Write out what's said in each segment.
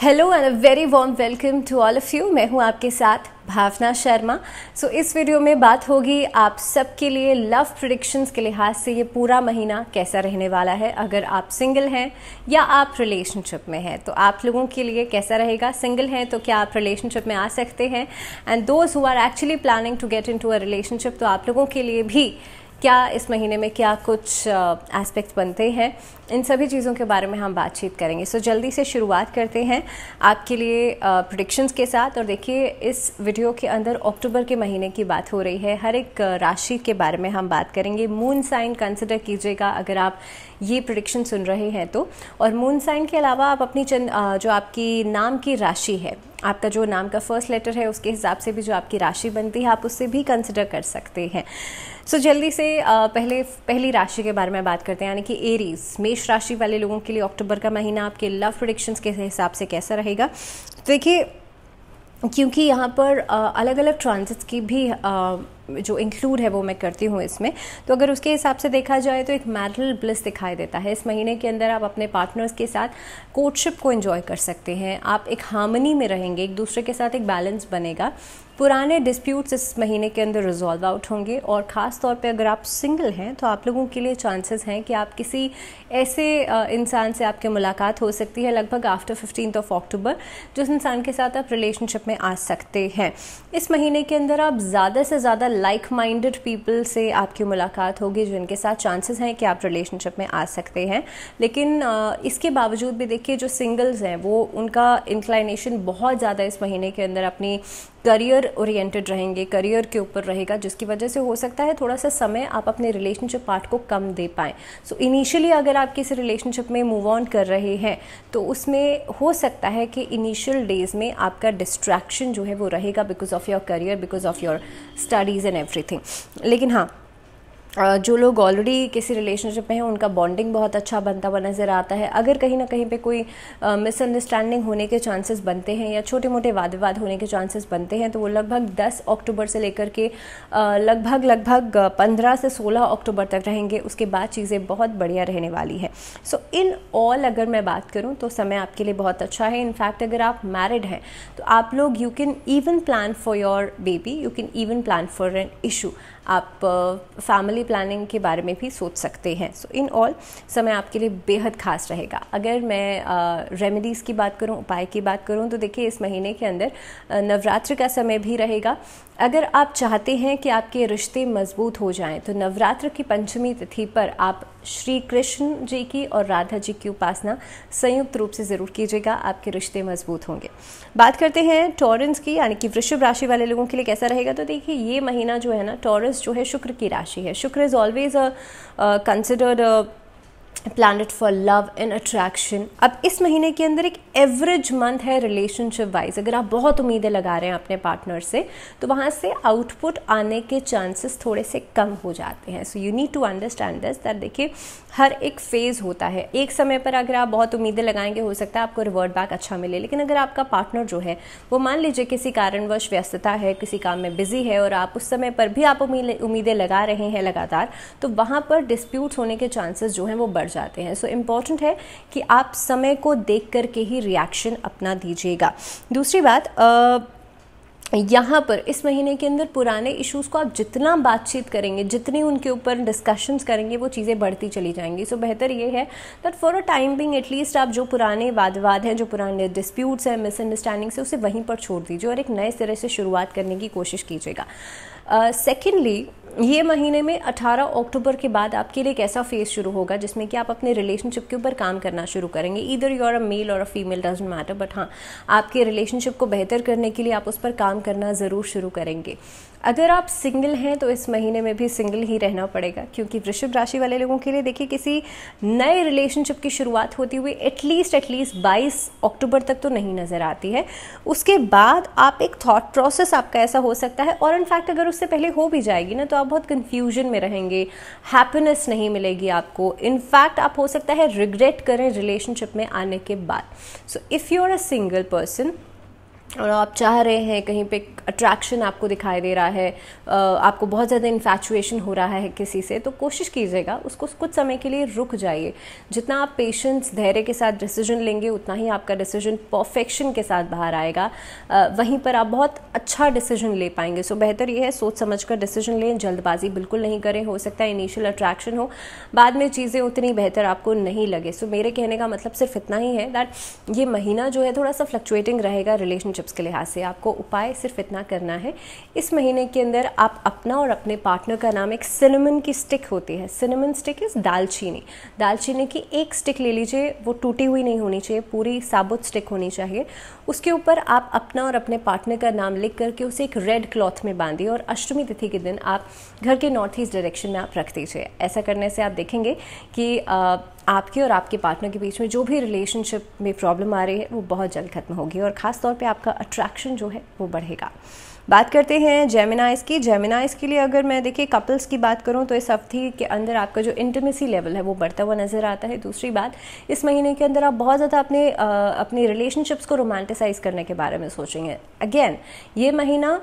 Hello and a very warm welcome to all of you. मैं हूं आपके साथ भावना शर्मा। इस वीडियो में बात होगी आप सबके लिए लव प्रेडिक्शंस के लिहाज से ये पूरा महीना कैसा रहने वाला है। अगर आप सिंगल हैं या आप रिलेशनशिप में हैं तो आप लोगों के लिए कैसा रहेगा। सिंगल हैं तो क्या आप रिलेशनशिप में आ सकते हैं, and those who are actually planning to get into a relationship तो आप लोगों के लिए भी क्या इस महीने में क्या कुछ एस्पेक्ट्स बनते हैं, इन सभी चीज़ों के बारे में हम बातचीत करेंगे। जल्दी से शुरुआत करते हैं आपके लिए प्रेडिक्शंस के साथ। और देखिए, इस वीडियो के अंदर अक्टूबर के महीने की बात हो रही है। हर एक राशि के बारे में हम बात करेंगे। मून साइन कंसिडर कीजिएगा अगर आप ये प्रेडिक्शन सुन रहे हैं तो। और मून साइन के अलावा आप अपनी जो आपकी नाम की राशि है, आपका जो नाम का फर्स्ट लेटर है उसके हिसाब से भी जो आपकी राशि बनती है आप उससे भी कंसिडर कर सकते हैं। जल्दी से पहली राशि के बारे में बात करते हैं, यानी कि एरीज, मेष राशि वाले लोगों के लिए अक्टूबर का महीना आपके लव प्रेडिक्शंस के हिसाब से कैसा रहेगा। देखिए, क्योंकि यहाँ पर अलग अलग ट्रांजिट्स की भी जो इंक्लूड है वो मैं करती हूँ इसमें, तो अगर उसके हिसाब से देखा जाए तो एक मैरिटल ब्लिस दिखाई देता है। इस महीने के अंदर आप अपने पार्टनर्स के साथ कोर्टशिप को एंजॉय कर सकते हैं। आप एक हार्मनी में रहेंगे, एक दूसरे के साथ एक बैलेंस बनेगा। पुराने डिस्प्यूट्स इस महीने के अंदर रिजॉल्व आउट होंगे। और ख़ास तौर पे अगर आप सिंगल हैं तो आप लोगों के लिए चांसेस हैं कि आप किसी ऐसे इंसान से आपकी मुलाकात हो सकती है लगभग आफ्टर 15 अक्टूबर, जिस इंसान के साथ आप रिलेशनशिप में आ सकते हैं। इस महीने के अंदर आप ज़्यादा से ज़्यादा लाइक माइंडेड पीपल से आपकी मुलाकात होगी, जिनके साथ चांसेस हैं कि आप रिलेशनशिप में आ सकते हैं। लेकिन इसके बावजूद भी देखिए, जो सिंगल्स हैं वो उनका इंक्लाइनेशन बहुत ज़्यादा इस महीने के अंदर अपनी करियर ओरिएंटेड रहेंगे, करियर के ऊपर रहेगा, जिसकी वजह से हो सकता है थोड़ा सा समय आप अपने रिलेशनशिप पार्ट को कम दे पाएँ। इनिशियली अगर आप किसी रिलेशनशिप में मूव ऑन कर रहे हैं तो उसमें हो सकता है कि इनिशियल डेज में आपका डिस्ट्रैक्शन जो है वो रहेगा because of your career, because of your studies and everything. लेकिन हाँ, जो लोग ऑलरेडी किसी रिलेशनशिप में हैं उनका बॉन्डिंग बहुत अच्छा बनता हुआ नज़र आता है। अगर कहीं ना कहीं पे कोई मिसअंडरस्टैंडिंग होने के चांसेस बनते हैं या छोटे मोटे वाद विवाद होने के चांसेस बनते हैं तो वो लगभग 10 अक्टूबर से लेकर के लगभग 15 से 16 अक्टूबर तक रहेंगे। उसके बाद चीज़ें बहुत बढ़िया रहने वाली है। इन ऑल अगर मैं बात करूँ तो समय आपके लिए बहुत अच्छा है। इनफैक्ट अगर आप मैरिड हैं तो आप लोग you can even plan for your baby, you can even plan for an issue. आप फैमिली प्लानिंग के बारे में भी सोच सकते हैं। इन ऑल समय आपके लिए बेहद खास रहेगा। अगर मैं रेमेडीज़ की बात करूं, उपाय की बात करूं, तो देखिए इस महीने के अंदर नवरात्रि का समय भी रहेगा। अगर आप चाहते हैं कि आपके रिश्ते मजबूत हो जाएं तो नवरात्र की पंचमी तिथि पर आप श्री कृष्ण जी की और राधा जी की उपासना संयुक्त रूप से ज़रूर कीजिएगा, आपके रिश्ते मजबूत होंगे। बात करते हैं टॉरस की, यानी कि वृषभ राशि वाले लोगों के लिए कैसा रहेगा। तो देखिए, ये महीना जो है ना, टॉरस जो है शुक्र की राशि है। शुक्र is always considered planet for love and attraction. अब इस महीने के अंदर एक एवरेज मंथ है रिलेशनशिप वाइज। अगर आप बहुत उम्मीदें लगा रहे हैं अपने पार्टनर से तो वहाँ से आउटपुट आने के चांसेस थोड़े से कम हो जाते हैं। You need to understand this that देखिए, हर एक फेज़ होता है। एक समय पर अगर आप बहुत उम्मीदें लगाएंगे हो सकता है आपको रिवर्ट बैक अच्छा मिले, लेकिन अगर आपका पार्टनर जो है वो मान लीजिए किसी कारणवश व्यस्तता है, किसी काम में बिजी है और आप उस समय पर भी आप उम्मीदें लगा रहे हैं लगातार, तो वहाँ पर डिस्प्यूट्स होने के चांसेस जो हैं वो बढ़ जाते हैं। इम्पॉर्टेंट है कि आप समय को देख करके ही रिएक्शन अपना दीजिएगा। दूसरी बात, यहाँ पर इस महीने के अंदर पुराने इश्यूज़ को आप जितना बातचीत करेंगे, जितनी उनके ऊपर डिस्कशंस करेंगे, वो चीज़ें बढ़ती चली जाएंगी। बेहतर ये है that for a time being at least आप जो पुराने वाद विवाद हैं, जो पुराने डिस्प्यूट्स हैं, मिसअंडरस्टैंडिंग्स है, उसे वहीं पर छोड़ दीजिए और एक नए सिरे से शुरुआत करने की कोशिश कीजिएगा। सेकेंडली, ये महीने में 18 अक्टूबर के बाद आपके लिए एक ऐसा फेज शुरू होगा जिसमें कि आप अपने रिलेशनशिप के ऊपर काम करना शुरू करेंगे। Either you are a male और a female, doesn't matter, but हाँ, आपके रिलेशनशिप को बेहतर करने के लिए आप उस पर काम करना ज़रूर शुरू करेंगे। अगर आप सिंगल हैं तो इस महीने में भी सिंगल ही रहना पड़ेगा, क्योंकि वृषभ राशि वाले लोगों के लिए देखिए किसी नए रिलेशनशिप की शुरुआत होती हुई एटलीस्ट 22 अक्टूबर तक तो नहीं नज़र आती है। उसके बाद आप एक थॉट प्रोसेस आपका ऐसा हो सकता है, और इनफैक्ट अगर उससे पहले हो भी जाएगी ना तो आप बहुत कन्फ्यूजन में रहेंगे, हैप्पीनेस नहीं मिलेगी आपको। इनफैक्ट आप हो सकता है रिग्रेट करें रिलेशनशिप में आने के बाद। If you are a single person और आप चाह रहे हैं, कहीं पे अट्रैक्शन आपको दिखाई दे रहा है, आपको बहुत ज़्यादा इन्फैचुएशन हो रहा है किसी से, तो कोशिश कीजिएगा उसको कुछ समय के लिए रुक जाइए। जितना आप पेशेंस, धैर्य के साथ डिसीजन लेंगे उतना ही आपका डिसीजन परफेक्शन के साथ बाहर आएगा। वहीं पर आप बहुत अच्छा डिसीजन ले पाएंगे। सो बेहतर ये है सोच समझ कर डिसीजन लें, जल्दबाजी बिल्कुल नहीं करें। हो सकता है इनिशियल अट्रैक्शन हो, बाद में चीज़ें उतनी बेहतर आपको नहीं लगे। सो मेरे कहने का मतलब सिर्फ इतना ही है दैट ये महीना जो है थोड़ा सा फ्लक्चुएटिंग रहेगा रिलेशनशिप्स के लिहाज से। आपको उपाय सिर्फ इतना करना है, इस महीने के अंदर आप अपना और अपने पार्टनर का नाम एक सिनेमन की स्टिक होती है, सिनेमन स्टिक इज दालचीनी की एक स्टिक ले लीजिए। वो टूटी हुई नहीं होनी चाहिए, पूरी साबुत स्टिक होनी चाहिए। उसके ऊपर आप अपना और अपने पार्टनर का नाम लिख करके उसे एक रेड क्लॉथ में बांधिए और अष्टमी तिथि के दिन आप घर के नॉर्थ ईस्ट डायरेक्शन में आप रख दीजिए। ऐसा करने से आप देखेंगे कि आपके और आपके पार्टनर के बीच में जो भी रिलेशनशिप में प्रॉब्लम आ रही है वो बहुत जल्द खत्म होगी और ख़ास तौर पे आपका अट्रैक्शन जो है वो बढ़ेगा। बात करते हैं जेमिनाइज की। जेमिनाइज के लिए अगर मैं देखिए कपल्स की बात करूं तो इस अवधि के अंदर आपका जो इंटीमेसी लेवल है वो बढ़ता हुआ नज़र आता है। दूसरी बात, इस महीने के अंदर आप बहुत ज़्यादा अपनी रिलेशनशिप्स को रोमांटिसाइज करने के बारे में सोचेंगे। अगेन ये महीना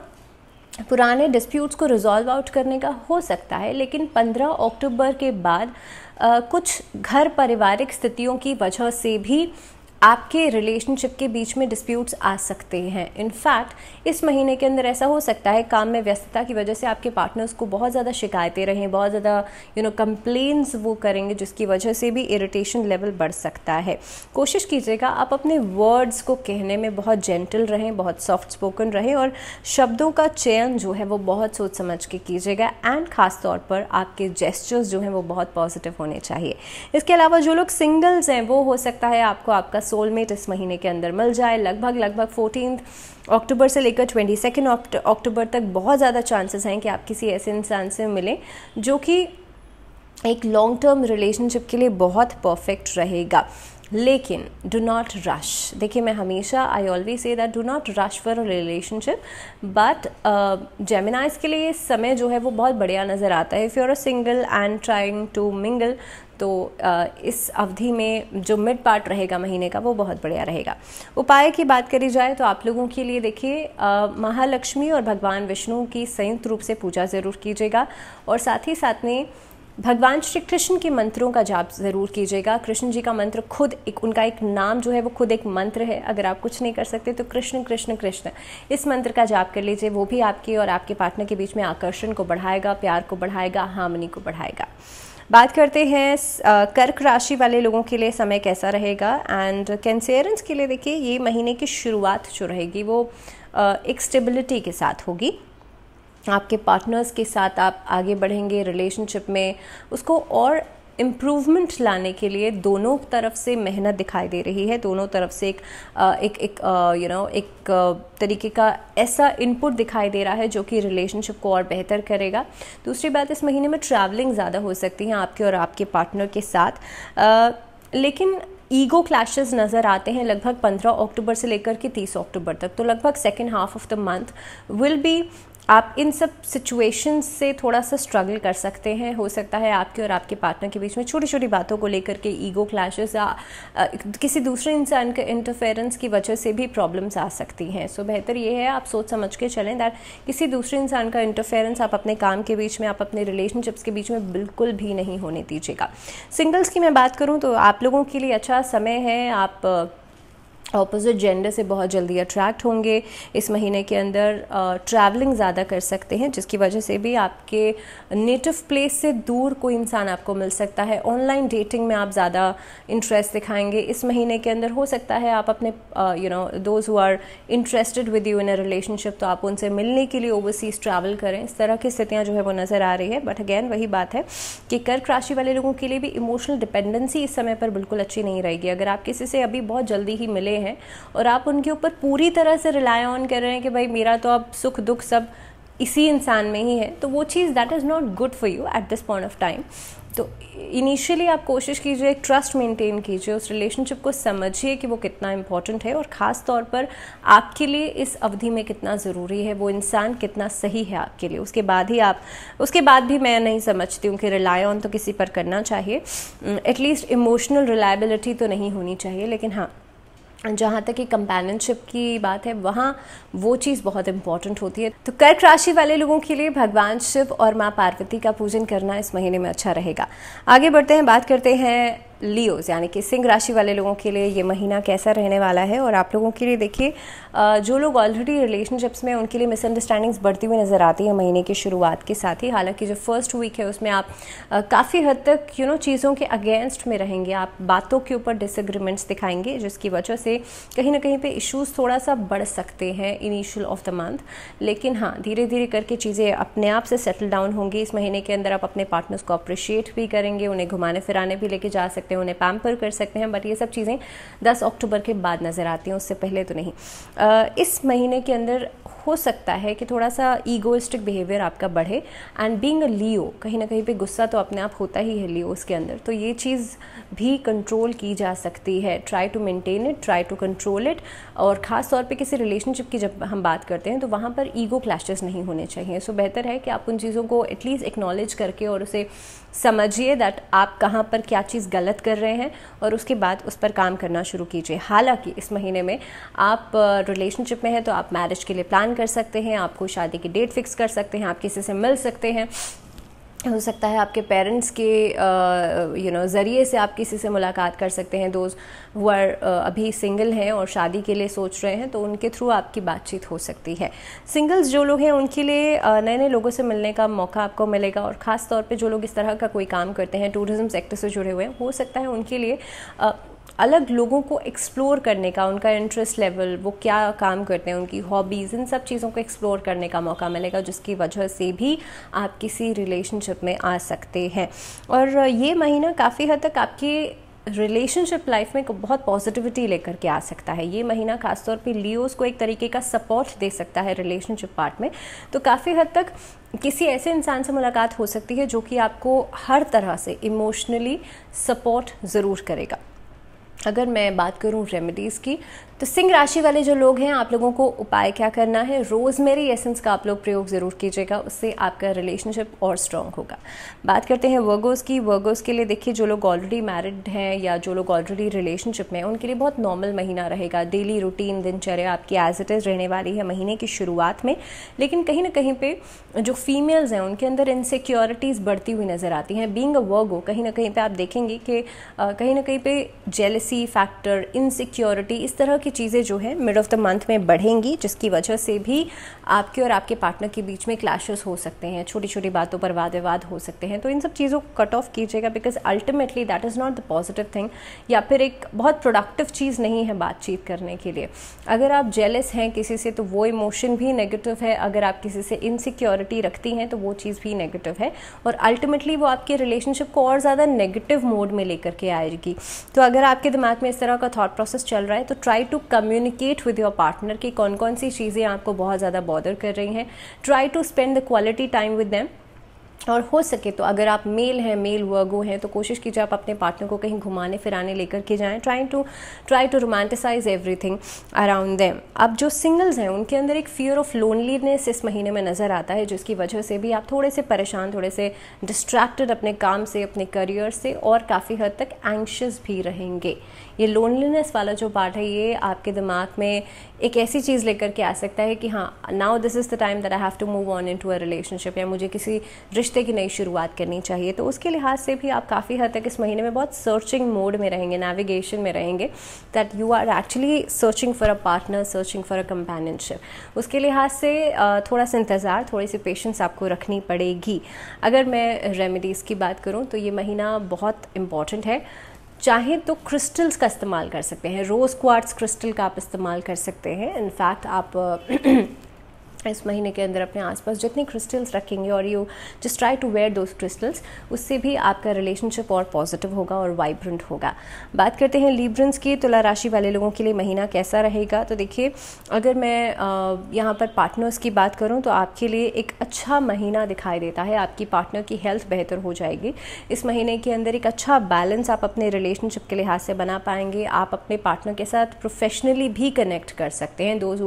पुराने डिस्प्यूट्स को रिजॉल्व आउट करने का हो सकता है, लेकिन 15 अक्टूबर के बाद कुछ घर पारिवारिक स्थितियों की वजह से भी आपके रिलेशनशिप के बीच में डिस्प्यूट्स आ सकते हैं। इनफैक्ट इस महीने के अंदर ऐसा हो सकता है काम में व्यस्तता की वजह से आपके पार्टनर्स को बहुत ज़्यादा शिकायतें रहें, बहुत ज़्यादा कंप्लेंट्स वो करेंगे, जिसकी वजह से भी इरिटेशन लेवल बढ़ सकता है। कोशिश कीजिएगा आप अपने वर्ड्स को कहने में बहुत जेंटल रहें, बहुत सॉफ्ट स्पोकन रहें और शब्दों का चयन जो है वो बहुत सोच समझ के कीजिएगा। एंड ख़ास तौर पर आपके जेस्चर्स जो हैं वो बहुत पॉजिटिव होने चाहिए। इसके अलावा जो लोग सिंगल्स हैं वो हो सकता है आपको आपका सोलमेट इस महीने के अंदर मिल जाए। लगभग 14 अक्टूबर से लेकर 22 अक्टूबर तक बहुत ज़्यादा चांसेस हैं कि आप किसी ऐसे इंसान से मिलें जो कि एक लॉन्ग टर्म रिलेशनशिप के लिए बहुत परफेक्ट रहेगा। लेकिन डू नॉट रश। देखिए मैं हमेशा I always say that do not rush for a relationship, but जेमिनाइज के लिए समय जो है वो बहुत बढ़िया नज़र आता है। If you are a single and trying to mingle, तो इस अवधि में जो मिड पार्ट रहेगा महीने का वो बहुत बढ़िया रहेगा। उपाय की बात करी जाए तो आप लोगों के लिए देखिए महालक्ष्मी और भगवान विष्णु की संयुक्त रूप से पूजा ज़रूर कीजिएगा और साथ ही साथ में भगवान श्री कृष्ण के मंत्रों का जाप ज़रूर कीजिएगा। कृष्ण जी का मंत्र खुद उनका एक नाम जो है वो खुद एक मंत्र है। अगर आप कुछ नहीं कर सकते तो कृष्ण कृष्ण कृष्ण इस मंत्र का जाप कर लीजिए। वो भी आपके और आपके पार्टनर के बीच में आकर्षण को बढ़ाएगा, प्यार को बढ़ाएगा, हार्मनी को बढ़ाएगा। बात करते हैं कर्क राशि वाले लोगों के लिए समय कैसा रहेगा। एंड कैंसेरियंस के लिए देखिए ये महीने की शुरुआत जो रहेगी वो एक स्टेबिलिटी के साथ होगी। आपके पार्टनर्स के साथ आप आगे बढ़ेंगे रिलेशनशिप में, उसको और इम्प्रूवमेंट लाने के लिए दोनों तरफ से मेहनत दिखाई दे रही है। दोनों तरफ से एक तरीके का ऐसा इनपुट दिखाई दे रहा है जो कि रिलेशनशिप को और बेहतर करेगा। दूसरी बात, इस महीने में ट्रैवलिंग ज़्यादा हो सकती है आपके और आपके पार्टनर के साथ, लेकिन ईगो क्लैशेस नज़र आते हैं लगभग 15 अक्टूबर से लेकर के 30 अक्टूबर तक। तो लगभग second half of the month will be आप इन सब सिचुएशंस से थोड़ा सा स्ट्रगल कर सकते हैं। हो सकता है आपके और आपके पार्टनर के बीच में छोटी छोटी बातों को लेकर के ईगो क्लैशेस या किसी दूसरे इंसान के इंटरफेरेंस की वजह से भी प्रॉब्लम्स आ सकती हैं। सो बेहतर ये है आप सोच समझ के चलें दैट किसी दूसरे इंसान का इंटरफेरेंस आप अपने काम के बीच में, आप अपने रिलेशनशिप्स के बीच में बिल्कुल भी नहीं होने दीजिएगा। सिंगल्स की मैं बात करूँ तो आप लोगों के लिए अच्छा समय है। आप ऑपोजिट जेंडर से बहुत जल्दी अट्रैक्ट होंगे। इस महीने के अंदर ट्रैवलिंग ज़्यादा कर सकते हैं, जिसकी वजह से भी आपके नेटिव प्लेस से दूर कोई इंसान आपको मिल सकता है। ऑनलाइन डेटिंग में आप ज़्यादा इंटरेस्ट दिखाएंगे। इस महीने के अंदर हो सकता है आप अपने those who are interested with you in a relationship, तो आप उनसे मिलने के लिए ओवरसीज ट्रैवल करें। इस तरह की स्थितियाँ जो है वो नज़र आ रही है। बट अगेन वही बात है कि कर्क राशि वाले लोगों के लिए भी इमोशनल डिपेंडेंसी इस समय पर बिल्कुल अच्छी नहीं रहेगी। अगर आप किसी से अभी बहुत जल्दी ही मिले हैं और आप उनके ऊपर पूरी तरह से रिलाय ऑन कर रहे हैं कि भाई मेरा तो अब सुख दुख सब इसी इंसान में ही है, तो वो चीज़ that is not good for you at this point of time. तो इनिशियली आप कोशिश कीजिए, एक ट्रस्ट मेंटेन कीजिए, उस रिलेशनशिप को समझिए कि वो कितना इंपॉर्टेंट है और ख़ास तौर पर आपके लिए इस अवधि में कितना ज़रूरी है, वो इंसान कितना सही है आपके लिए। उसके बाद भी मैं नहीं समझती हूँ कि रिलाय ऑन तो किसी पर करना चाहिए, एटलीस्ट इमोशनल रिलायबिलिटी तो नहीं होनी चाहिए। लेकिन हाँ, जहाँ तक कि कंपेनियनशिप की बात है वहाँ वो चीज़ बहुत इंपॉर्टेंट होती है। तो कर्क राशि वाले लोगों के लिए भगवान शिव और माँ पार्वती का पूजन करना इस महीने में अच्छा रहेगा। आगे बढ़ते हैं, बात करते हैं लियोज यानी कि सिंह राशि वाले लोगों के लिए ये महीना कैसा रहने वाला है। और आप लोगों के लिए देखिए, जो लोग ऑलरेडी रिलेशनशिप्स में उनके लिए मिसअंडरस्टैंडिंग्स बढ़ती हुई नज़र आती है महीने की शुरुआत के साथ ही। हालांकि जो फर्स्ट वीक है उसमें आप काफ़ी हद तक चीज़ों के अगेंस्ट में रहेंगे, आप बातों के ऊपर डिसएग्रीमेंट्स दिखाएंगे, जिसकी वजह से कहीं ना कहीं पे इश्यूज थोड़ा सा बढ़ सकते हैं इनिशियल ऑफ द मंथ। लेकिन हाँ, धीरे धीरे करके चीज़ें अपने आप से सेटल डाउन होंगी। इस महीने के अंदर आप अपने पार्टनर्स को अप्रिशिएट भी करेंगे, उन्हें घुमाने फिराने भी लेके जा सकते हैं, उन्हें पैम्पर कर सकते हैं। बट ये सब चीज़ें 10 अक्टूबर के बाद नज़र आती हैं, उससे पहले तो नहीं। इस महीने के अंदर हो सकता है कि थोड़ा सा ईगोइस्टिक बिहेवियर आपका बढ़े। एंड बीइंग अ लियो, कहीं ना कहीं पे गुस्सा तो अपने आप होता ही है लियोस के अंदर, तो ये चीज़ भी कंट्रोल की जा सकती है। Try to maintain it, try to control it. और ख़ास तौर पे किसी रिलेशनशिप की जब हम बात करते हैं तो वहाँ पर ईगो क्लैशेस नहीं होने चाहिए। सो बेहतर है कि आप उन चीज़ों को एटलीस्ट एक्नॉलेज करके और उसे समझिए दैट आप कहाँ पर क्या चीज़ गलत कर रहे हैं और उसके बाद उस पर काम करना शुरू कीजिए। हालांकि इस महीने में आप रिलेशनशिप में हैं तो आप मैरिज के लिए प्लान कर सकते हैं, आप कोई शादी की डेट फिक्स कर सकते हैं, आप किसी से मिल सकते हैं। हो सकता है आपके पेरेंट्स के ज़रिए से आप किसी से मुलाकात कर सकते हैं। दोस्त वो अभी सिंगल हैं और शादी के लिए सोच रहे हैं तो उनके थ्रू आपकी बातचीत हो सकती है। सिंगल्स जो लोग हैं उनके लिए नए नए लोगों से मिलने का मौका आपको मिलेगा। और ख़ास तौर पे जो लोग इस तरह का कोई काम करते हैं, टूरिज्म सेक्टर से जुड़े हुए हैं, हो सकता है उनके लिए अलग लोगों को एक्सप्लोर करने का, उनका इंटरेस्ट लेवल, वो क्या काम करते हैं, उनकी हॉबीज़, इन सब चीज़ों को एक्सप्लोर करने का मौका मिलेगा, जिसकी वजह से भी आप किसी रिलेशनशिप में आ सकते हैं। और ये महीना काफ़ी हद तक आपकी रिलेशनशिप लाइफ में बहुत पॉजिटिविटी लेकर के आ सकता है। ये महीना खासतौर पे लियोस को एक तरीके का सपोर्ट दे सकता है रिलेशनशिप पार्ट में। तो काफ़ी हद तक किसी ऐसे इंसान से मुलाकात हो सकती है जो कि आपको हर तरह से इमोशनली सपोर्ट ज़रूर करेगा। अगर मैं बात करूं रेमेडीज़ की, तो सिंह राशि वाले जो लोग हैं, आप लोगों को उपाय क्या करना है, रोज़मेरी एसेंस का आप लोग प्रयोग ज़रूर कीजिएगा, उससे आपका रिलेशनशिप और स्ट्रॉन्ग होगा। बात करते हैं वर्गोस की। वर्गोस के लिए देखिए, जो लोग ऑलरेडी मैरिड हैं या जो लोग ऑलरेडी रिलेशनशिप में हैं, उनके लिए बहुत नॉर्मल महीना रहेगा। डेली रूटीन दिनचर्या आपकी एज इट इज़ रहने वाली है महीने की शुरुआत में। लेकिन कहीं ना कहीं पे जो फीमेल्स हैं उनके अंदर इनसिक्योरिटीज़ बढ़ती हुई नज़र आती हैं। बीइंग अ वर्गो, कहीं ना कहीं पे आप देखेंगे कि कहीं ना कहीं पे जेलसी फैक्टर, इनसिक्योरिटी, इस तरह की चीज़ें जो है मिड ऑफ द मंथ में बढ़ेंगी, जिसकी वजह से भी आपके और आपके पार्टनर के बीच में क्लैशेस हो सकते हैं, छोटी छोटी बातों पर वाद विवाद हो सकते हैं। तो इन सब चीज़ों को कट ऑफ कीजिएगा, because ultimately that is not the positive thing, या फिर एक बहुत प्रोडक्टिव चीज़ नहीं है बातचीत करने के लिए। अगर आप जेलस हैं किसी से तो वो इमोशन भी नेगेटिव है, अगर आप किसी से इनसिक्योरिटी रखती हैं तो वो चीज़ भी नेगेटिव है, और अल्टीमेटली वो आपके रिलेशनशिप को और ज़्यादा नेगेटिव मोड में लेकर के आएगी। तो अगर आपके दिमाग में इस तरह का थॉट प्रोसेस चल रहा है तो try to communicate with your partner कि कौन कौन सी चीज़ें आपको बहुत ज़्यादा बॉदर कर रही हैं। Try to spend the quality time with them. और हो सके तो अगर आप मेल हैं, मेल वर्गो हैं, तो कोशिश कीजिए आप अपने पार्टनर को कहीं घुमाने फिराने लेकर के जाएं। Try to romanticise everything around them. अब जो सिंगल्स हैं उनके अंदर एक फियर ऑफ लोनलीनेस इस महीने में नज़र आता है, जिसकी वजह से भी आप थोड़े से परेशान, थोड़े से डिस्ट्रैक्टेड अपने काम से, अपने करियर से, और काफ़ी हद तक एंग्शियस भी रहेंगे। ये लोनलीनेस वाला जो पार्ट है ये आपके दिमाग में एक ऐसी चीज़ लेकर के आ सकता है कि हाँ, now this is the time that I have to move on into a relationship, या मुझे किसी रिश्ते की नई शुरुआत करनी चाहिए। तो उसके लिहाज से भी आप काफ़ी हद तक इस महीने में बहुत सर्चिंग मोड में रहेंगे, नेविगेशन में रहेंगे, that you are actually searching for a partner, searching for a companionship. उसके लिहाज से थोड़ा सा इंतज़ार, थोड़ी सी पेशेंस आपको रखनी पड़ेगी। अगर मैं रेमेडीज़ की बात करूँ तो ये महीना बहुत इंपॉर्टेंट है। चाहे तो क्रिस्टल्स का इस्तेमाल कर सकते हैं, रोज़ क्वार्ट्स क्रिस्टल का आप इस्तेमाल कर सकते हैं। इनफैक्ट आप इस महीने के अंदर अपने आसपास जितने क्रिस्टल्स रखेंगे और you just try to wear those crystals, उससे भी आपका रिलेशनशिप और पॉजिटिव होगा और वाइब्रेंट होगा। बात करते हैं लीब्रेंस की। तुला राशि वाले लोगों के लिए महीना कैसा रहेगा, तो देखिए, अगर मैं यहाँ पर पार्टनर्स की बात करूँ तो आपके लिए एक अच्छा महीना दिखाई देता है। आपकी पार्टनर की हेल्थ बेहतर हो जाएगी इस महीने के अंदर। एक अच्छा बैलेंस आप अपने रिलेशनशिप के लिहाज से बना पाएंगे। आप अपने पार्टनर के साथ प्रोफेशनली भी कनेक्ट कर सकते हैं। Those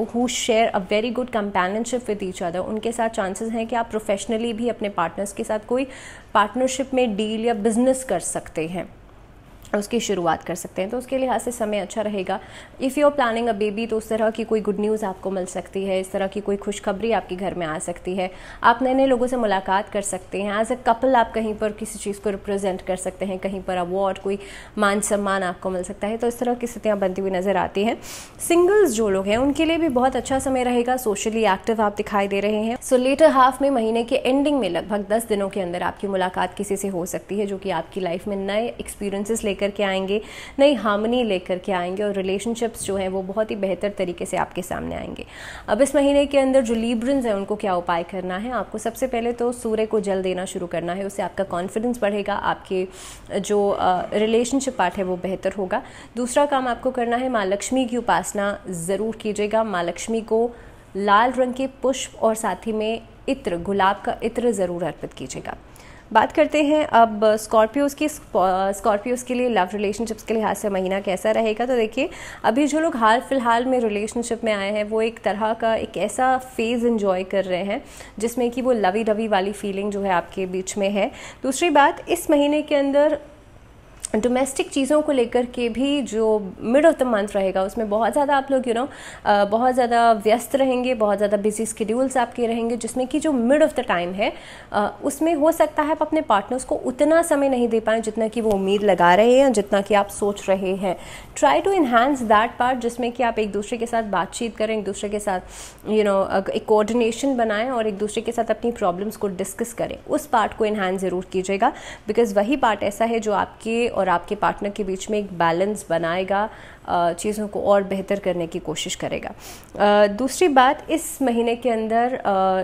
who share a very good companionship with each other, उनके साथ चांसेस हैं कि आप प्रोफेशनली भी अपने पार्टनर्स के साथ कोई पार्टनरशिप में डील या बिजनेस कर सकते हैं। उसकी शुरुआत कर सकते हैं। तो उसके लिहाज से समय अच्छा रहेगा। If you are planning a baby तो उस तरह की कोई गुड न्यूज़ आपको मिल सकती है, इस तरह की कोई खुशखबरी आपके घर में आ सकती है, आप नए नए लोगों से मुलाकात कर सकते हैं। एज अ कपल आप कहीं पर किसी चीज़ को रिप्रेजेंट कर सकते हैं, कहीं पर अवार्ड, कोई मान सम्मान आपको मिल सकता है। तो इस तरह की स्थितियाँ बनती हुई नज़र आती हैं। सिंगल्स जो लोग हैं उनके लिए भी बहुत अच्छा समय रहेगा। सोशली एक्टिव आप दिखाई दे रहे हैं। सो लेटर हाफ में, महीने के एंडिंग में, लगभग 10 दिनों के अंदर आपकी मुलाकात किसी से हो सकती है जो कि आपकी लाइफ में नए एक्सपीरियंसेस लेकर के आएंगे, नई हार्मनी लेकर के आएंगे और रिलेशनशिप्स जो हैं वो बहुत ही बेहतर तरीके से आपके सामने आएंगे। अब इस महीने के अंदर जो लीब्रन्स हैं उनको क्या उपाय करना है? आपको सबसे पहले तो सूर्य को जल देना शुरू करना है। उससे आपका कॉन्फिडेंस बढ़ेगा, आपके जो रिलेशनशिप पार्ट है वो बेहतर होगा। दूसरा काम आपको करना है, माँ लक्ष्मी की उपासना ज़रूर कीजिएगा। माँ लक्ष्मी को लाल रंग के पुष्प और साथ ही में इत्र, गुलाब का इत्र ज़रूर अर्पित कीजिएगा। बात करते हैं अब स्कॉर्पियोज़ की। स्कॉर्पियोज़ के लिए लव रिलेशनशिप्स के लिहाज से महीना कैसा रहेगा? तो देखिए, अभी जो लोग हाल फिलहाल में रिलेशनशिप में आए हैं वो एक तरह का एक ऐसा फेज़ एंजॉय कर रहे हैं जिसमें कि वो लवी डवी वाली फीलिंग जो है आपके बीच में है। दूसरी बात, इस महीने के अंदर डोमेस्टिक चीज़ों को लेकर के भी जो मिड ऑफ द मंथ रहेगा उसमें बहुत ज़्यादा आप लोग बहुत ज़्यादा व्यस्त रहेंगे, बहुत ज़्यादा बिजी स्केड्यूल्स आपके रहेंगे, जिसमें कि जो मिड ऑफ द टाइम है उसमें हो सकता है आप अपने पार्टनर्स को उतना समय नहीं दे पाएँ जितना कि वो उम्मीद लगा रहे हैं, जितना कि आप सोच रहे हैं। Try to enhance that part जिसमें कि आप एक दूसरे के साथ बातचीत करें, एक दूसरे के साथ एक कोऑर्डिनेशन बनाएं और एक दूसरे के साथ अपनी प्रॉब्लम्स को डिस्कस करें। उस पार्ट को इन्हांस ज़रूर कीजिएगा, बिकॉज वही पार्ट ऐसा है जो आपके और आपके पार्टनर के बीच में एक बैलेंस बनाएगा, चीज़ों को और बेहतर करने की कोशिश करेगा। दूसरी बात, इस महीने के अंदर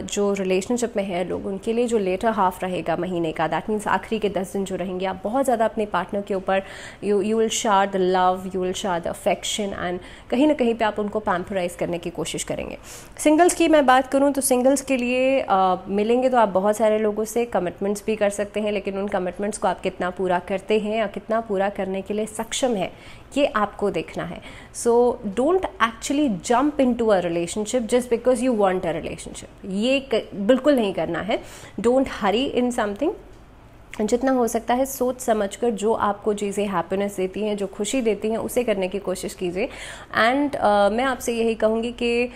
जो रिलेशनशिप में है लोग, उनके लिए जो लेटर हाफ रहेगा महीने का, दैट मीन्स आखिरी के 10 दिन जो रहेंगे, आप बहुत ज़्यादा अपने पार्टनर के ऊपर यू विल शार द लव, यू विल शार द अफेक्शन एंड कहीं ना कहीं पे आप उनको पैम्पराइज करने की कोशिश करेंगे। सिंगल्स की मैं बात करूँ तो सिंगल्स के लिए मिलेंगे तो आप बहुत सारे लोगों से कमिटमेंट्स भी कर सकते हैं, लेकिन उन कमिटमेंट्स को आप कितना पूरा करते हैं या कितना पूरा करने के लिए सक्षम है ये आपको देखना है। So don't actually jump into a relationship just because you want a relationship, ये बिल्कुल नहीं करना है। Don't Hari in something. जितना हो सकता है सोच समझकर जो आपको चीज़ें हैप्पीनेस देती हैं, जो खुशी देती हैं, उसे करने की कोशिश कीजिए। एंड मैं आपसे यही कहूँगी कि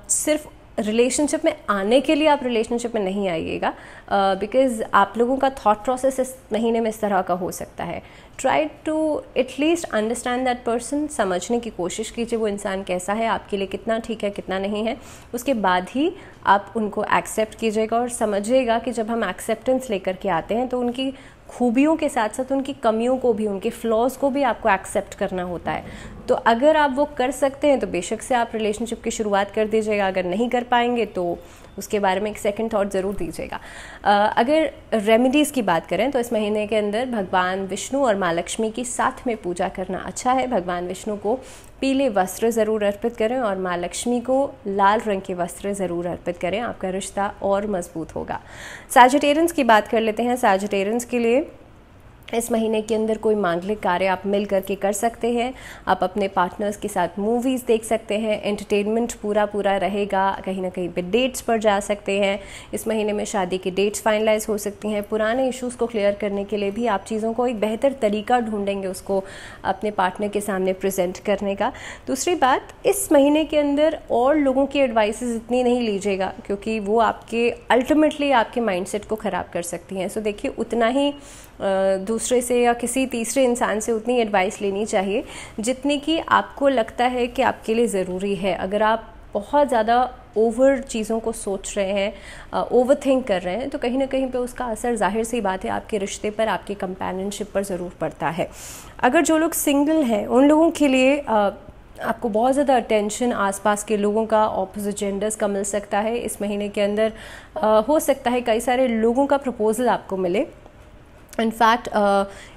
सिर्फ रिलेशनशिप में आने के लिए आप रिलेशनशिप में नहीं आइएगा, बिकॉज आप लोगों का थॉट प्रोसेस इस महीने में इस तरह का हो सकता है। Try to at least understand that person, समझने की कोशिश कीजिए वो इंसान कैसा है, आपके लिए कितना ठीक है, कितना नहीं है। उसके बाद ही आप उनको एक्सेप्ट कीजिएगा और समझिएगा कि जब हम एक्सेप्टेंस लेकर के आते हैं तो उनकी खूबियों के साथ साथ उनकी कमियों को भी, उनके फ्लॉज को भी आपको एक्सेप्ट करना होता है। तो अगर आप वो कर सकते हैं तो बेशक से आप रिलेशनशिप की शुरुआत कर दीजिएगा। अगर नहीं कर पाएंगे तो उसके बारे में एक सेकंड थॉट ज़रूर दीजिएगा। अगर रेमेडीज़ की बात करें तो इस महीने के अंदर भगवान विष्णु और माँ लक्ष्मी की साथ में पूजा करना अच्छा है। भगवान विष्णु को पीले वस्त्र ज़रूर अर्पित करें और माँ लक्ष्मी को लाल रंग के वस्त्र ज़रूर अर्पित करें, आपका रिश्ता और मजबूत होगा। सैजिटेरियंस की बात कर लेते हैं। सैजिटेरियंस के लिए इस महीने के अंदर कोई मांगलिक कार्य आप मिल करके कर सकते हैं। आप अपने पार्टनर्स के साथ मूवीज़ देख सकते हैं, एंटरटेनमेंट पूरा रहेगा, कहीं ना कहीं पे डेट्स पर जा सकते हैं। इस महीने में शादी की डेट्स फाइनलाइज हो सकती हैं। पुराने इश्यूज़ को क्लियर करने के लिए भी आप चीज़ों को एक बेहतर तरीका ढूंढेंगे उसको अपने पार्टनर के सामने प्रेजेंट करने का। दूसरी बात, इस महीने के अंदर और लोगों की एडवाइसेस इतनी नहीं लीजिएगा क्योंकि वो आपके अल्टीमेटली आपके माइंडसेट को ख़राब कर सकती हैं। सो देखिए, उतना ही दूसरे से या किसी तीसरे इंसान से उतनी एडवाइस लेनी चाहिए जितनी कि आपको लगता है कि आपके लिए ज़रूरी है। अगर आप बहुत ज़्यादा ओवर चीज़ों को सोच रहे हैं, ओवर थिंक कर रहे हैं, तो कहीं ना कहीं पे उसका असर, जाहिर सी बात है, आपके रिश्ते पर, आपके कंपेनियनशिप पर ज़रूर पड़ता है। अगर जो लोग सिंगल हैं उन लोगों के लिए आपको बहुत ज़्यादा अटेंशन आसपास के लोगों का, ऑपोजिट जेंडर्स का मिल सकता है। इस महीने के अंदर हो सकता है कई सारे लोगों का प्रपोजल आपको मिले। इनफैक्ट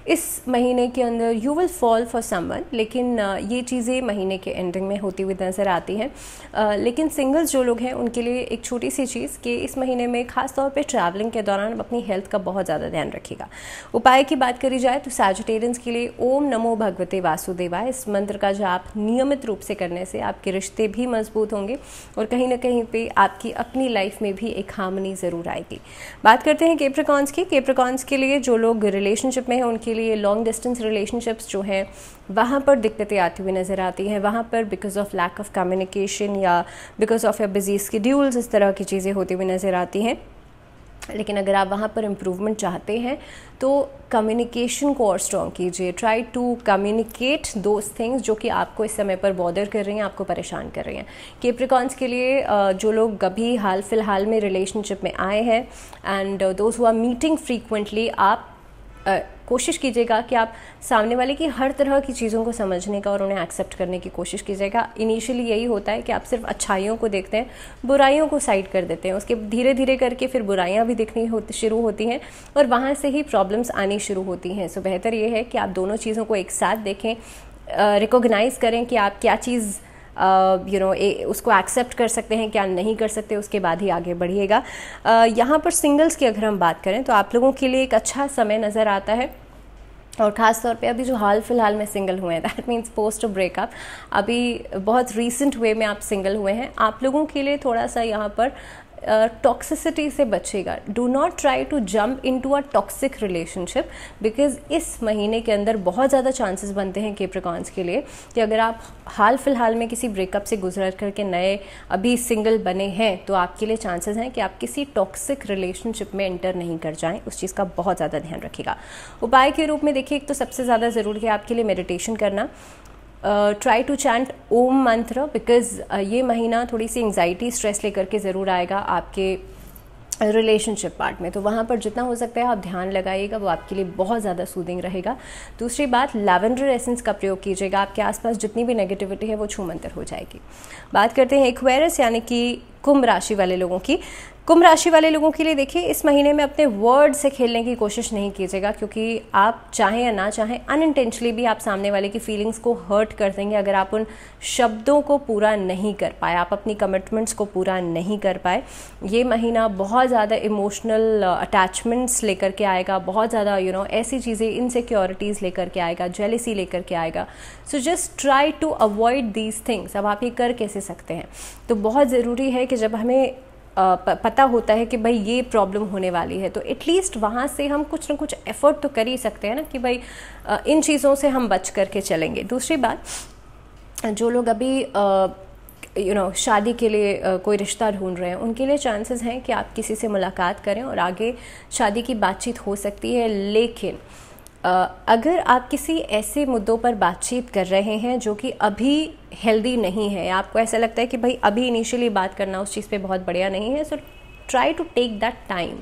इस महीने के अंदर you will fall for someone, लेकिन ये चीज़ें महीने के एंडिंग में होती हुई नज़र आती हैं। लेकिन सिंगल्स जो लोग हैं उनके लिए एक छोटी सी चीज़ कि इस महीने में ख़ास तौर पे ट्रैवलिंग के दौरान अपनी हेल्थ का बहुत ज़्यादा ध्यान रखिएगा। उपाय की बात करी जाए तो सैजिटेरियंस के लिए ओम नमो भगवते वासुदेवाय, इस मंत्र का जाप नियमित रूप से करने से आपके रिश्ते भी मजबूत होंगे और कहीं ना कहीं पे आपकी अपनी लाइफ में भी एक हार्मनी ज़रूर आएगी। बात करते हैं कैप्रिकॉर्न्स की। कैप्रिकॉर्न्स के लिए जो लोग रिलेशनशिप में हैं उनके लिए लॉन्ग डिस्टेंस रिलेशनशिप्स जो हैं वहाँ पर दिक्कतें आती हुई नज़र आती हैं। वहाँ पर because of lack of communication या because of your busy schedules इस तरह की चीज़ें होती हुई नज़र आती हैं। लेकिन अगर आप वहाँ पर इम्प्रूवमेंट चाहते हैं तो कम्युनिकेशन को और स्ट्रॉन्ग कीजिए। Try to communicate those things जो कि आपको इस समय पर बॉदर कर रही हैं, आपको परेशान कर रही हैं। कैप्रिकॉन्स के लिए जो लोग अभी हाल फिलहाल में रिलेशनशिप में आए हैं and those who are meeting frequently, आप कोशिश कीजिएगा कि आप सामने वाले की हर तरह की चीज़ों को समझने का और उन्हें एक्सेप्ट करने की कोशिश कीजिएगा। इनिशियली यही होता है कि आप सिर्फ अच्छाइयों को देखते हैं, बुराइयों को साइड कर देते हैं, उसके धीरे धीरे करके फिर बुराइयां भी दिखनी शुरू होती हैं और वहाँ से ही प्रॉब्लम्स आनी शुरू होती हैं। सो बेहतर ये है कि आप दोनों चीज़ों को एक साथ देखें, रिकॉग्नाइज़ करें कि आप क्या चीज़ उसको एक्सेप्ट कर सकते हैं, क्या नहीं कर सकते, उसके बाद ही आगे बढ़िएगा। यहाँ पर सिंगल्स की अगर हम बात करें तो आप लोगों के लिए एक अच्छा समय नज़र आता है और ख़ास तौर पे अभी जो हाल फिलहाल में सिंगल हुए हैं, that means post a breakup, अभी बहुत रीसेंट वे में आप सिंगल हुए हैं, आप लोगों के लिए थोड़ा सा यहाँ पर टॉक्सिसिटी से बचेगा। Do not try to jump into a toxic relationship because इस महीने के अंदर बहुत ज़्यादा चांसेस बनते हैं कैप्रिकॉन्स के लिए कि अगर आप हाल फिलहाल में किसी ब्रेकअप से गुजर करके नए अभी सिंगल बने हैं तो आपके लिए चांसेस हैं कि आप किसी टॉक्सिक रिलेशनशिप में एंटर नहीं कर जाएं। उस चीज़ का बहुत ज़्यादा ध्यान रखिएगा। उपाय के रूप में देखिए, एक तो सबसे ज़्यादा ज़रूरी है आपके लिए मेडिटेशन करना। ट्राई टू चैंट ओम मंत्र बिकॉज ये महीना थोड़ी सी एंग्जाइटी स्ट्रेस लेकर के ज़रूर आएगा आपके रिलेशनशिप पार्ट में, तो वहाँ पर जितना हो सकता है आप ध्यान लगाइएगा, वो आपके लिए बहुत ज़्यादा सूदिंग रहेगा। दूसरी बात, लैवेंडर एसेंस का प्रयोग कीजिएगा, आपके आसपास जितनी भी नेगेटिविटी है वो छूमंतर हो जाएगी। बात करते हैं एक्वेरियस यानी कि कुंभ राशि वाले लोगों की। कुंभ राशि वाले लोगों के लिए देखिए, इस महीने में अपने वर्ड से खेलने की कोशिश नहीं कीजिएगा क्योंकि आप चाहें या ना चाहें अनइंटेंशनली भी आप सामने वाले की फीलिंग्स को हर्ट कर देंगे अगर आप उन शब्दों को पूरा नहीं कर पाए, आप अपनी कमिटमेंट्स को पूरा नहीं कर पाए। ये महीना बहुत ज़्यादा इमोशनल अटैचमेंट्स लेकर के आएगा, बहुत ज़्यादा ऐसी चीज़ें, इनसिक्योरिटीज़ लेकर के आएगा, जेलिसी लेकर के आएगा। So just try to avoid these things. अब आप ये कर कैसे सकते हैं? तो बहुत ज़रूरी है कि जब हमें पता होता है कि भाई ये प्रॉब्लम होने वाली है तो एटलीस्ट वहाँ से हम कुछ ना कुछ एफर्ट तो कर ही सकते हैं ना कि भाई इन चीज़ों से हम बच करके चलेंगे। दूसरी बात, जो लोग अभी शादी के लिए कोई रिश्ता ढूंढ रहे हैं उनके लिए चांसेस हैं कि आप किसी से मुलाकात करें और आगे शादी की बातचीत हो सकती है। लेकिन अगर आप किसी ऐसे मुद्दों पर बातचीत कर रहे हैं जो कि अभी हेल्दी नहीं है, आपको ऐसा लगता है कि भाई अभी इनिशियली बात करना उस चीज़ पे बहुत बढ़िया नहीं है, so try to take that time.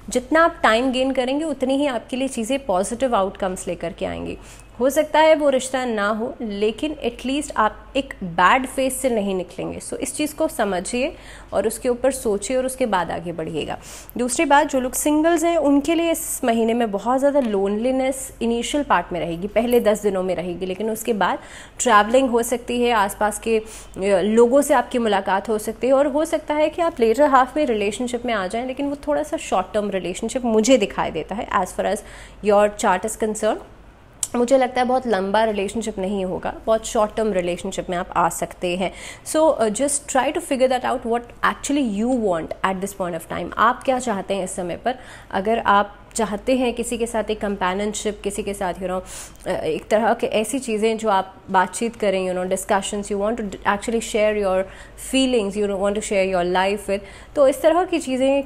जितना आप टाइम गेन करेंगे उतनी ही आपके लिए चीज़ें पॉजिटिव आउटकम्स लेकर के आएंगी। हो सकता है वो रिश्ता ना हो लेकिन एटलीस्ट आप एक बैड फेज से नहीं निकलेंगे। सो इस चीज़ को समझिए और उसके ऊपर सोचिए और उसके बाद आगे बढ़िएगा। दूसरी बात, जो लोग सिंगल्स हैं उनके लिए इस महीने में बहुत ज़्यादा लोनलीनेस इनिशियल पार्ट में रहेगी, पहले 10 दिनों में रहेगी, लेकिन उसके बाद ट्रैवलिंग हो सकती है, आसपास के लोगों से आपकी मुलाकात हो सकती है और हो सकता है कि आप लेटर हाफ में रिलेशनशिप में आ जाएं, लेकिन वो थोड़ा सा शॉर्ट टर्म रिलेशनशिप मुझे दिखाई देता है as far as your chart is concern. मुझे लगता है बहुत लंबा रिलेशनशिप नहीं होगा, बहुत शॉर्ट टर्म रिलेशनशिप में आप आ सकते हैं। So just try to figure that out what actually you want at this point of time. आप क्या चाहते हैं इस समय पर? अगर आप चाहते हैं किसी के साथ एक कंपेनियनशिप, किसी के साथ एक तरह के ऐसी चीज़ें जो आप बातचीत करें, discussions, you want to actually share your feelings, you want to share your life with, तो इस तरह की चीज़ें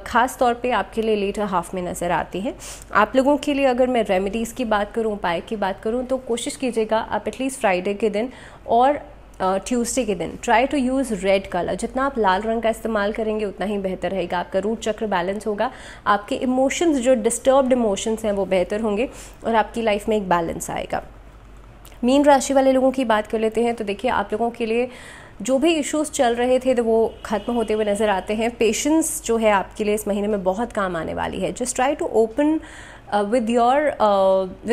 ख़ास तौर पे आपके लिए लेटर हाफ में नज़र आती हैं। आप लोगों के लिए अगर मैं रेमेडीज़ की बात करूँ, उपाय की बात करूँ, तो कोशिश कीजिएगा आप एटलीस्ट फ्राइडे के दिन और ट्यूसडे के दिन try to use red colour. जितना आप लाल रंग का इस्तेमाल करेंगे उतना ही बेहतर रहेगा, आपका रूट चक्र बैलेंस होगा, आपके इमोशंस, जो डिस्टर्ब्ड इमोशंस हैं वो बेहतर होंगे और आपकी लाइफ में एक बैलेंस आएगा। मीन राशि वाले लोगों की बात कर लेते हैं तो देखिए, आप लोगों के लिए जो भी इश्यूज चल रहे थे तो वो ख़त्म होते हुए नज़र आते हैं। पेशेंस जो है आपके लिए इस महीने में बहुत काम आने वाली है। Just try to open with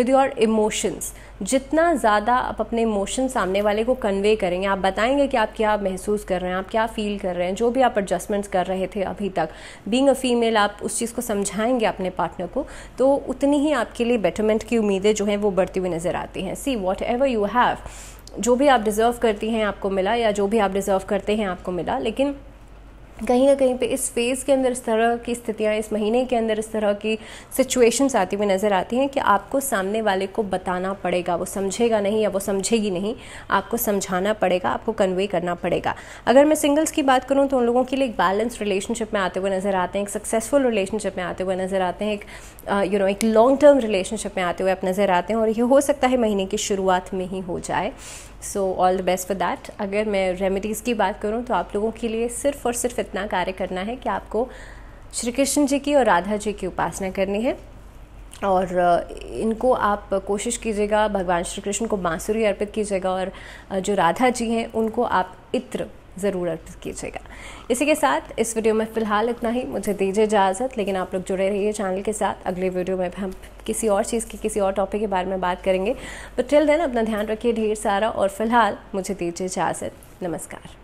your emotions. जितना ज़्यादा आप अपने इमोशन सामने वाले को कन्वे करेंगे, आप बताएंगे कि आप क्या महसूस कर रहे हैं, आप क्या फील कर रहे हैं, जो भी आप एडजस्टमेंट्स कर रहे थे अभी तक, बीइंग अ फीमेल आप उस चीज़ को समझाएंगे अपने पार्टनर को, तो उतनी ही आपके लिए बेटरमेंट की उम्मीदें जो हैं वो बढ़ती हुई नज़र आती हैं। See what ever you have, जो भी आप डिज़र्व करती हैं आपको मिला, या जो भी आप डिज़र्व करते हैं आपको मिला, लेकिन कहीं ना कहीं पे इस फेज़ के अंदर इस तरह की स्थितियाँ, इस महीने के अंदर इस तरह की सिचुएशंस आती हुई नज़र आती हैं कि आपको सामने वाले को बताना पड़ेगा। वो समझेगा नहीं या वो समझेगी नहीं, आपको समझाना पड़ेगा, आपको कन्वे करना पड़ेगा। अगर मैं सिंगल्स की बात करूँ तो उन लोगों के लिए एक बैलेंस रिलेशनशिप में आते हुए नज़र आते हैं, एक सक्सेसफुल रिलेशनशिप में आते हुए नज़र आते हैं, एक लॉन्ग टर्म रिलेशनशिप में आते हुए आप नज़र आते हैं, और ये हो सकता है महीने की शुरुआत में ही हो जाए। So all the best for that. अगर मैं रेमेडीज़ की बात करूं तो आप लोगों के लिए सिर्फ और सिर्फ इतना कार्य करना है कि आपको श्री कृष्ण जी की और राधा जी की उपासना करनी है, और इनको आप कोशिश कीजिएगा भगवान श्री कृष्ण को बांसुरी अर्पित कीजिएगा, और जो राधा जी हैं उनको आप इत्र ज़रूर अर्पित कीजिएगा। इसी के साथ इस वीडियो में फ़िलहाल इतना ही, मुझे दीजिए इजाज़त, लेकिन आप लोग जुड़े रहिए चैनल के साथ। अगले वीडियो में हम किसी और चीज़ की, किसी और टॉपिक के बारे में बात करेंगे। बट टिल देन अपना ध्यान रखिए ढेर सारा, और फिलहाल मुझे दीजिए इजाज़त। नमस्कार।